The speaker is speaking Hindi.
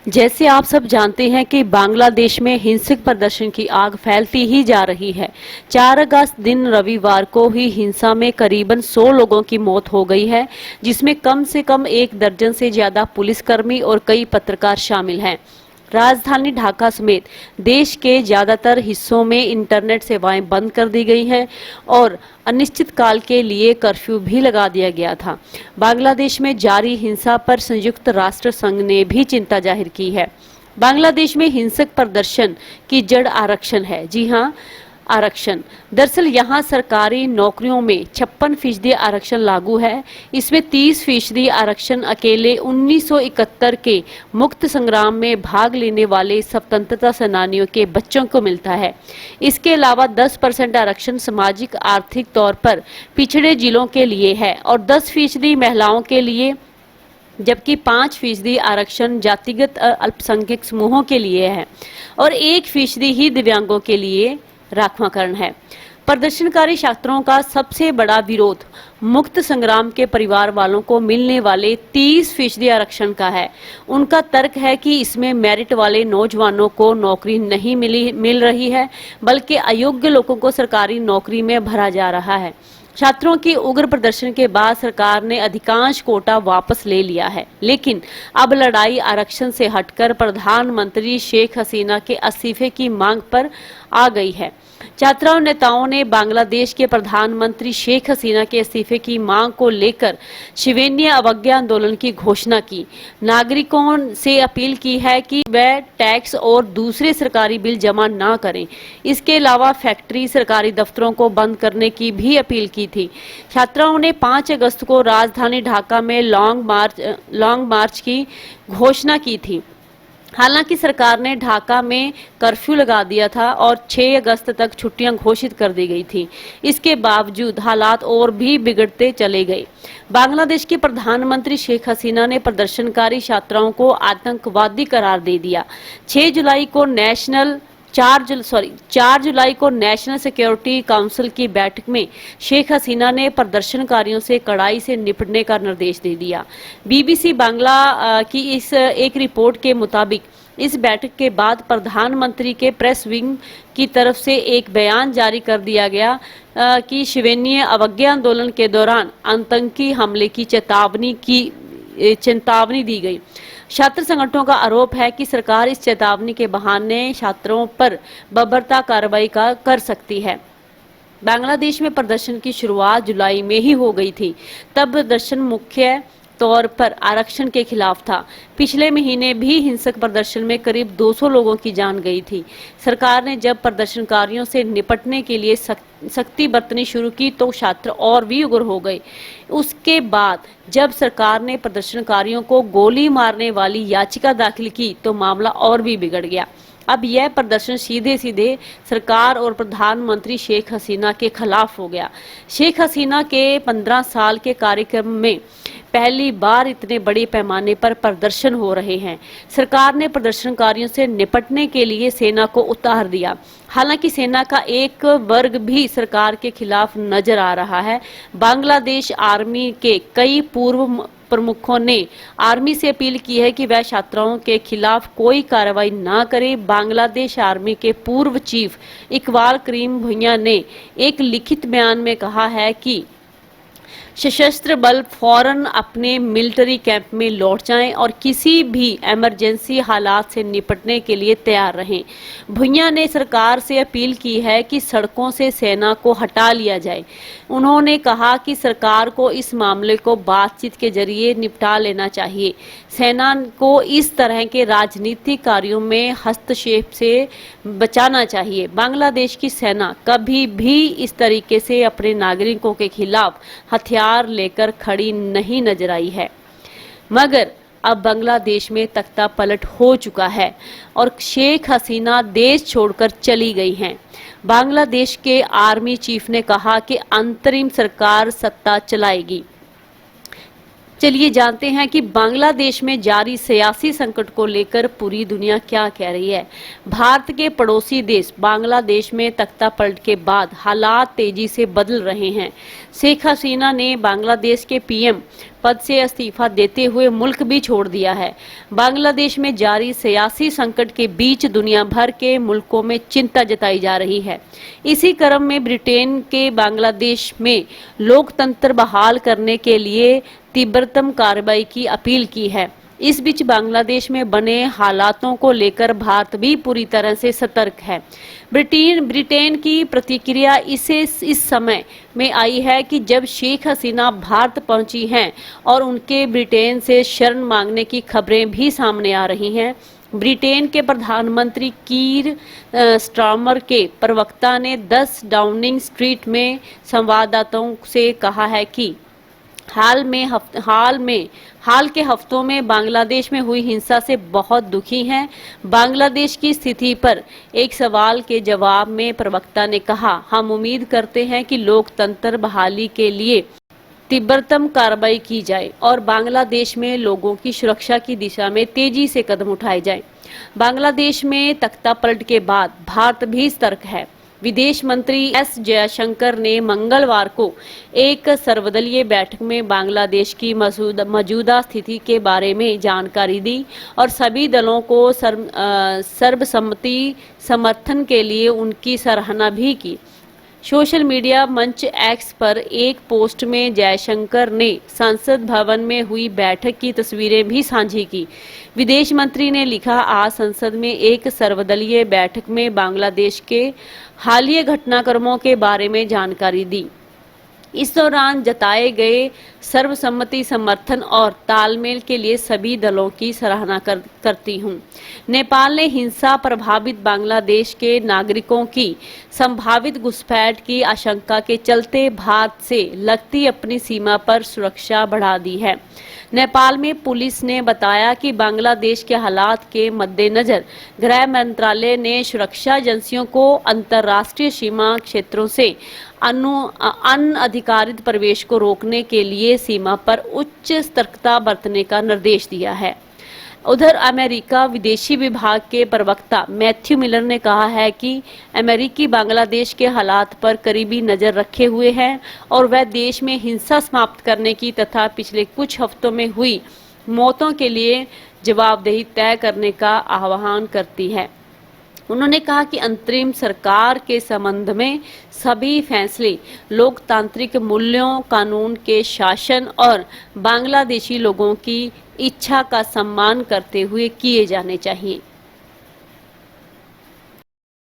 जैसे आप सब जानते हैं कि बांग्लादेश में हिंसक प्रदर्शन की आग फैलती ही जा रही है। 4 अगस्त दिन रविवार को ही हिंसा में करीबन 100 लोगों की मौत हो गई है, जिसमें कम से कम 1 दर्जन से ज्यादा पुलिसकर्मी और कई पत्रकार शामिल हैं। राजधानी ढाका समेत देश के ज्यादातर हिस्सों में इंटरनेट सेवाएं बंद कर दी गई हैं और अनिश्चित काल के लिए कर्फ्यू भी लगा दिया गया था। बांग्लादेश में जारी हिंसा पर संयुक्त राष्ट्र संघ ने भी चिंता जाहिर की है। बांग्लादेश में हिंसक प्रदर्शन की जड़ आरक्षण है। जी हां, आरक्षण। दरअसल यहाँ सरकारी नौकरियों में 56% आरक्षण लागू है। इसमें 30% आरक्षण अकेले 1971 के मुक्त संग्राम में भाग लेने वाले स्वतंत्रता सेनानियों के बच्चों को मिलता है। इसके अलावा 10% आरक्षण सामाजिक आर्थिक तौर पर पिछड़े जिलों के लिए है और 10% महिलाओं के लिए, जबकि 5% आरक्षण जातिगत अल्पसंख्यक समूहों के लिए है और 1% ही दिव्यांगों के लिए राखवांकरण है। प्रदर्शनकारी छात्रों का सबसे बड़ा विरोध मुक्त संग्राम के परिवार वालों को मिलने वाले 30% आरक्षण का है। उनका तर्क है कि इसमें मेरिट वाले नौजवानों को नौकरी नहीं मिल रही है, बल्कि अयोग्य लोगों को सरकारी नौकरी में भरा जा रहा है। छात्रों की उग्र प्रदर्शन के बाद सरकार ने अधिकांश कोटा वापस ले लिया है, लेकिन अब लड़ाई आरक्षण से हटकर प्रधानमंत्री शेख हसीना के इस्तीफे की मांग पर आ गई है। छात्रों नेताओं ने बांग्लादेश के प्रधानमंत्री शेख हसीना के इस्तीफे की मांग को लेकर शिवेन्य अवज्ञा आंदोलन की घोषणा की। नागरिकों से अपील की है कि वह टैक्स और दूसरे सरकारी बिल जमा ना करें। इसके अलावा फैक्ट्री, सरकारी दफ्तरों को बंद करने की भी अपील की थी। छात्राओं ने 5 अगस्त को राजधानी ढाका में लॉन्ग मार्च की घोषणा की थी। हालांकि सरकार ने ढाका में कर्फ्यू लगा दिया था और 6 अगस्त तक छुट्टियां घोषित कर दी गई थी। इसके बावजूद हालात और भी बिगड़ते चले गए। बांग्लादेश के प्रधानमंत्री शेख हसीना ने प्रदर्शनकारी छात्राओं को आतंकवादी करार दे दिया। 4 जुलाई को नेशनल सिक्योरिटी काउंसिल की बैठक में शेख हसीना ने प्रदर्शनकारियों से कड़ाई से निपटने का निर्देश दे दिया। बीबीसी बांग्ला की इस एक रिपोर्ट के मुताबिक इस बैठक के बाद प्रधानमंत्री के प्रेस विंग की तरफ से एक बयान जारी कर दिया गया कि शिवेन्य अवज्ञा आंदोलन के दौरान आतंकी हमले की चेतावनी दी गई। छात्र संगठनों का आरोप है कि सरकार इस चेतावनी के बहाने छात्रों पर बर्बरता कार्रवाई कर सकती है। बांग्लादेश में प्रदर्शन की शुरुआत जुलाई में ही हो गई थी। तब प्रदर्शन मुख्य तौर पर आरक्षण के खिलाफ था। पिछले महीने भी हिंसक प्रदर्शन में करीब 200 लोगों की जान गई थी। सरकार ने जब प्रदर्शनकारियों से निपटने के लिए सख्ती बरतनी शुरू की तो छात्र और भी उग्र हो गए। उसके बाद जब सरकार ने प्रदर्शनकारियों को गोली मारने वाली याचिका दाखिल की तो मामला और भी बिगड़ गया। अब यह प्रदर्शन सीधे सीधे सरकार और प्रधानमंत्री शेख हसीना के खिलाफ हो गया। शेख हसीना के 15 साल के कार्यक्रम में पहली बार इतने बड़े पैमाने पर प्रदर्शन हो रहे हैं। सरकार ने प्रदर्शनकारियों से निपटने के लिए सेना को उतार दिया। हालांकि सेना का एक वर्ग भी सरकार के खिलाफ नजर आ रहा है। बांग्लादेश आर्मी के कई पूर्व प्रमुखों ने आर्मी से अपील की है कि वह छात्राओं के खिलाफ कोई कार्रवाई न करे। बांग्लादेश आर्मी के पूर्व चीफ इकबाल करीम भुइयां ने एक लिखित बयान में कहा है कि सशस्त्र बल फौरन अपने मिलिट्री कैंप में लौट जाएं और किसी भी इमरजेंसी हालात से निपटने के लिए तैयार रहें। भुइयां ने सरकार से अपील की है कि सड़कों से सेना को हटा लिया जाए। उन्होंने कहा कि सरकार को इस मामले को बातचीत के जरिए निपटा लेना चाहिए। सेना को इस तरह के राजनीतिक कार्यों में हस्तक्षेप से बचाना चाहिए। बांग्लादेश की सेना कभी भी इस तरीके से अपने नागरिकों के खिलाफ हथियार लेकर खड़ी नहीं नजर आई है। मगर अब बांग्लादेश में तख्ता पलट हो चुका है और शेख हसीना देश छोड़कर चली गई हैं। बांग्लादेश के आर्मी चीफ ने कहा कि अंतरिम सरकार सत्ता चलाएगी। चलिए जानते हैं कि बांग्लादेश में जारी सियासी संकट को लेकर पूरी दुनिया क्या कह रही है। भारत के पड़ोसी देश बांग्लादेश में तख्ता पलट के बाद हालात तेजी से बदल रहे हैं। शेख हसीना ने बांग्लादेश के पीएम पद से इस्तीफा देते हुए मुल्क भी छोड़ दिया है। बांग्लादेश में जारी सियासी संकट के बीच दुनिया भर के मुल्कों में चिंता जताई जा रही है। इसी क्रम में ब्रिटेन के बांग्लादेश में लोकतंत्र बहाल करने के लिए तीव्रतम कार्रवाई की अपील की है। इस बीच बांग्लादेश में बने हालातों को लेकर भारत भी पूरी तरह से सतर्क है। ब्रिटेन की प्रतिक्रिया इस समय में आई है कि जब शेख हसीना भारत पहुंची हैं और उनके ब्रिटेन से शरण मांगने की खबरें भी सामने आ रही हैं। ब्रिटेन के प्रधानमंत्री कीर स्टारमर के प्रवक्ता ने 10 डाउनिंग स्ट्रीट में संवाददाताओं से कहा है कि हाल के हफ्तों में बांग्लादेश में हुई हिंसा से बहुत दुखी हैं। बांग्लादेश की स्थिति पर एक सवाल के जवाब में प्रवक्ता ने कहा, हम उम्मीद करते हैं कि लोकतंत्र बहाली के लिए तीव्रतम कार्रवाई की जाए और बांग्लादेश में लोगों की सुरक्षा की दिशा में तेजी से कदम उठाए जाएं। बांग्लादेश में तख्तापलट के बाद भारत भी सतर्क है। विदेश मंत्री एस जयशंकर ने मंगलवार को एक सर्वदलीय बैठक में बांग्लादेश की मौजूदा स्थिति के बारे में जानकारी दी और सभी दलों को सर्वसम्मति समर्थन के लिए उनकी सराहना भी की। सोशल मीडिया मंच एक्स पर एक पोस्ट में जयशंकर ने संसद भवन में हुई बैठक की तस्वीरें भी साझी की। विदेश मंत्री ने लिखा, आज संसद में एक सर्वदलीय बैठक में बांग्लादेश के हालिया घटनाक्रमों के बारे में जानकारी दी। इस दौरान जताए गए सर्वसम्मति समर्थन और तालमेल के लिए सभी दलों की सराहना करती हूं। नेपाल ने हिंसा प्रभावित बांग्लादेश के नागरिकों की संभावित घुसपैठ की आशंका के चलते भारत से लगती अपनी सीमा पर सुरक्षा बढ़ा दी है। नेपाल में पुलिस ने बताया कि बांग्लादेश के हालात के मद्देनजर गृह मंत्रालय ने सुरक्षा एजेंसियों को अंतर्राष्ट्रीय सीमा क्षेत्रों से अनधिकारित प्रवेश को रोकने के लिए सीमा पर उच्च सतर्कता बरतने का निर्देश दिया है। उधर अमेरिका विदेशी विभाग के प्रवक्ता मैथ्यू मिलर ने कहा है कि अमेरिकी बांग्लादेश के हालात पर करीबी नजर रखे हुए हैं और वह देश में हिंसा समाप्त करने की तथा पिछले कुछ हफ्तों में हुई मौतों के लिए जवाबदेही तय करने का आह्वान करती है। उन्होंने कहा कि अंतरिम सरकार के संबंध में सभी फैसले लोकतांत्रिक मूल्यों, कानून के शासन और बांग्लादेशी लोगों की इच्छा का सम्मान करते हुए किए जाने चाहिए।